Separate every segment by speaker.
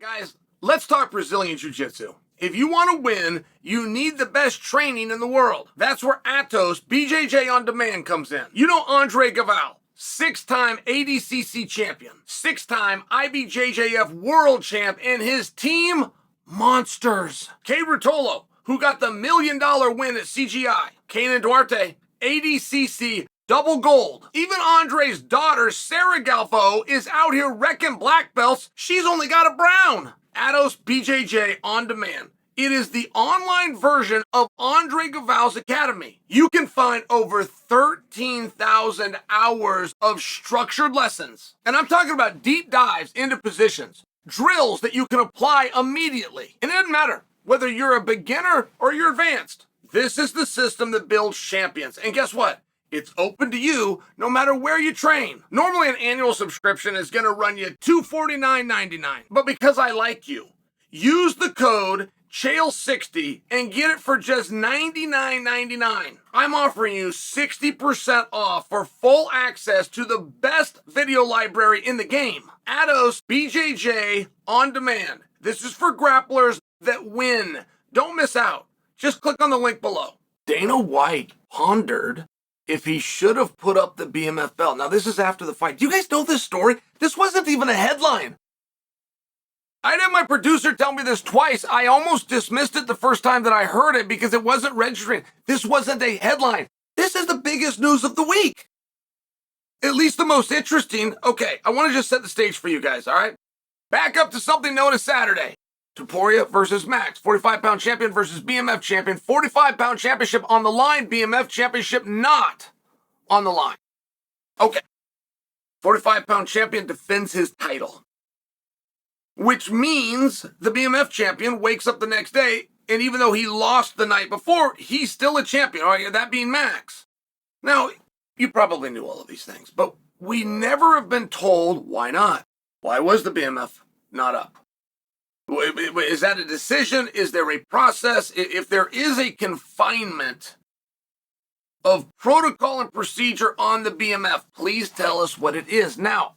Speaker 1: Guys, let's talk Brazilian Jiu-Jitsu. If you want to win, you need the best training in the world. That's where Atos BJJ On Demand comes in. You know Andre Galvão, 6-time ADCC champion, 6-time IBJJF world champ, and his team, monsters. Kay Rutolo, who got the $1 million win at CGI. Kaynan Duarte, ADCC double gold. Even Andre's daughter, Sarah Galvão, is out here wrecking black belts. She's only got a brown. Atos BJJ On Demand. It is the online version of Andre Galvão's academy. You can find over 13,000 hours of structured lessons. And I'm talking about deep dives into positions, drills that you can apply immediately. And it doesn't matter whether you're a beginner or you're advanced. This is the system that builds champions. And guess what? It's open to you no matter where you train. Normally an annual subscription is going to run you $249.99. But because I like you, use the code Chael60 and get it for just $99.99. I'm offering you 60% off for full access to the best video library in the game. Atos BJJ On Demand. This is for grapplers that win. Don't miss out. Just click on the link below. Dana White pondered if he should have put up the BMF belt. Now, this is after the fight. Do you guys know this story? This wasn't even a headline. I'd have my producer tell me this twice. I almost dismissed it the first time that I heard it because it wasn't registering. This wasn't a headline. This is the biggest news of the week. At least the most interesting. Okay, I want to just set the stage for you guys, all right? Back up to something known as Saturday. Topuria versus Max, 45-pound champion versus BMF champion, 45-pound championship on the line, BMF championship not on the line. Okay, 45-pound champion defends his title, which means the BMF champion wakes up the next day, and even though he lost the night before, he's still a champion, all right, that being Max. Now, you probably knew all of these things, but we never have been told why not. Why was the BMF not up? Is that a decision? Is there a process? If there is a confinement of protocol and procedure on the BMF, please tell us what it is. Now,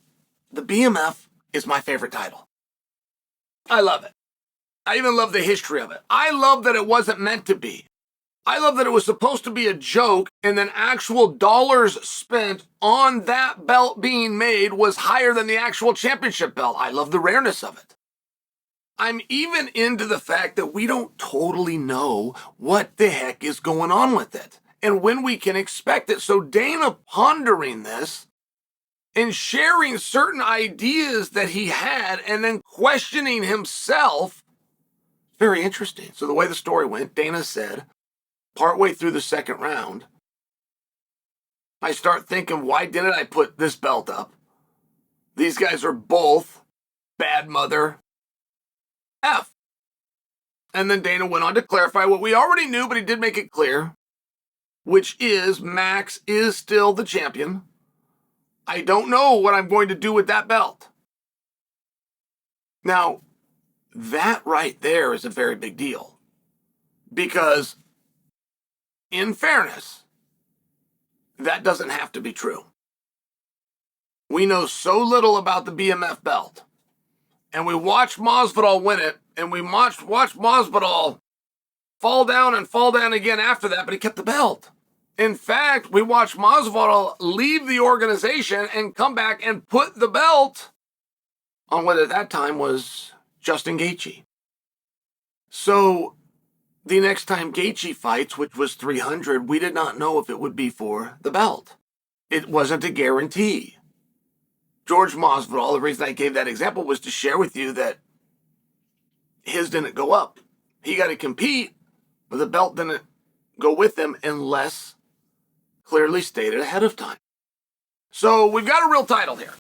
Speaker 1: the BMF is my favorite title. I love it. I even love the history of it. I love that it wasn't meant to be. I love that it was supposed to be a joke, and then actual dollars spent on that belt being made was higher than the actual championship belt. I love the rareness of it. I'm even into the fact that we don't totally know what the heck is going on with it and when we can expect it. So Dana pondering this and sharing certain ideas that he had and then questioning himself, very interesting. So the way the story went, Dana said, partway through the second round, I start thinking, why didn't I put this belt up? These guys are both bad mother F. And then Dana went on to clarify what we already knew, but he did make it clear, which is Max is still the champion. I don't know what I'm going to do with that belt. Now, that right there is a very big deal because, in fairness, that doesn't have to be true. We know so little about the BMF belt. And we watched Masvidal win it, and we watched Masvidal fall down and fall down again after that, but he kept the belt. In fact, we watched Masvidal leave the organization and come back and put the belt on what at that time was Justin Gaethje. So the next time Gaethje fights, which was 300, we did not know if it would be for the belt. It wasn't a guarantee. George Masvidal, the reason I gave that example was to share with you that his didn't go up. He got to compete, but the belt didn't go with him unless clearly stated ahead of time. So we've got a real title here,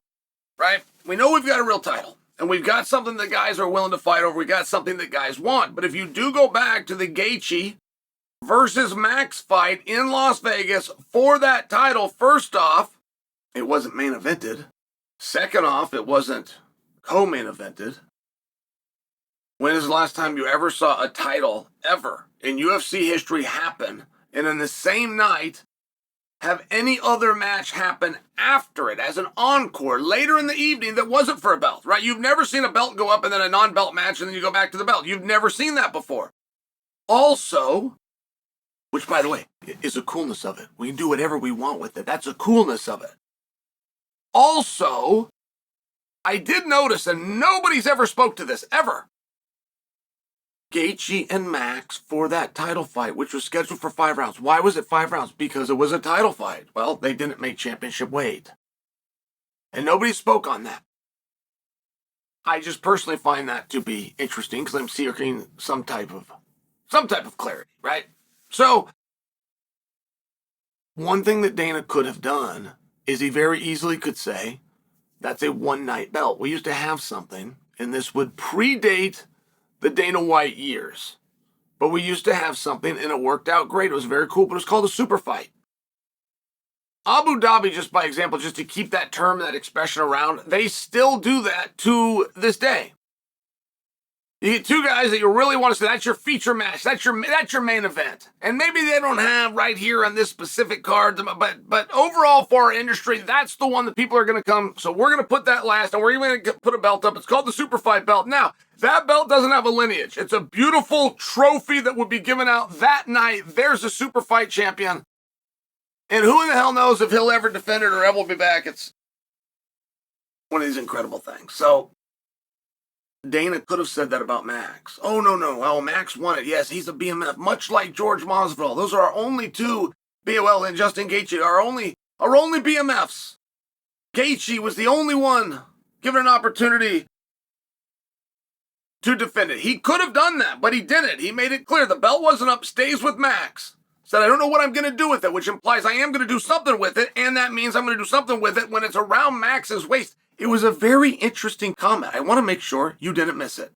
Speaker 1: right? We know we've got a real title, and we've got something that guys are willing to fight over. We got something that guys want. But if you do go back to the Gaethje versus Max fight in Las Vegas for that title, first off, it wasn't main evented. Second off, it wasn't co-main evented. When is the last time you ever saw a title ever in UFC history happen and in the same night have any other match happen after it as an encore later in the evening that wasn't for a belt, right? You've never seen a belt go up and then a non-belt match and then you go back to the belt. You've never seen that before. Also, which by the way, is the coolness of it. We can do whatever we want with it. That's the coolness of it. Also, I did notice, and nobody's ever spoke to this, ever. Gaethje and Max for that title fight, which was scheduled for 5 rounds. Why was it 5 rounds? Because it was a title fight. Well, they didn't make championship weight. And nobody spoke on that. I just personally find that to be interesting because I'm seeking some type of clarity, right? So, one thing that Dana could have done is he very easily could say, that's a one-night belt. We used to have something, and this would predate the Dana White years. But we used to have something, and it worked out great. It was very cool, but it was called a super fight. Abu Dhabi, just by example, just to keep that term, that expression around, they still do that to this day. You get two guys that you really want to see. That's your feature match. That's your main event. And maybe they don't have right here on this specific card, but overall for our industry, that's the one that people are going to come. So we're going to put that last, and we're even going to put a belt up. It's called the Super Fight belt. Now, that belt doesn't have a lineage. It's a beautiful trophy that would be given out that night. There's a Super Fight champion. And who in the hell knows if he'll ever defend it or ever be back. It's one of these incredible things. So Dana could have said that about Max. Oh, no. Oh, Max won it. Yes, he's a BMF, much like George Masvidal. Those are our only two, BOL and Justin Gaethje, our only BMFs. Gaethje was the only one given an opportunity to defend it. He could have done that, but he didn't. He made it clear the belt wasn't up, stays with Max. Said, I don't know what I'm going to do with it, which implies I am going to do something with it, and that means I'm going to do something with it when it's around Max's waist. It was a very interesting comment. I want to make sure you didn't miss it.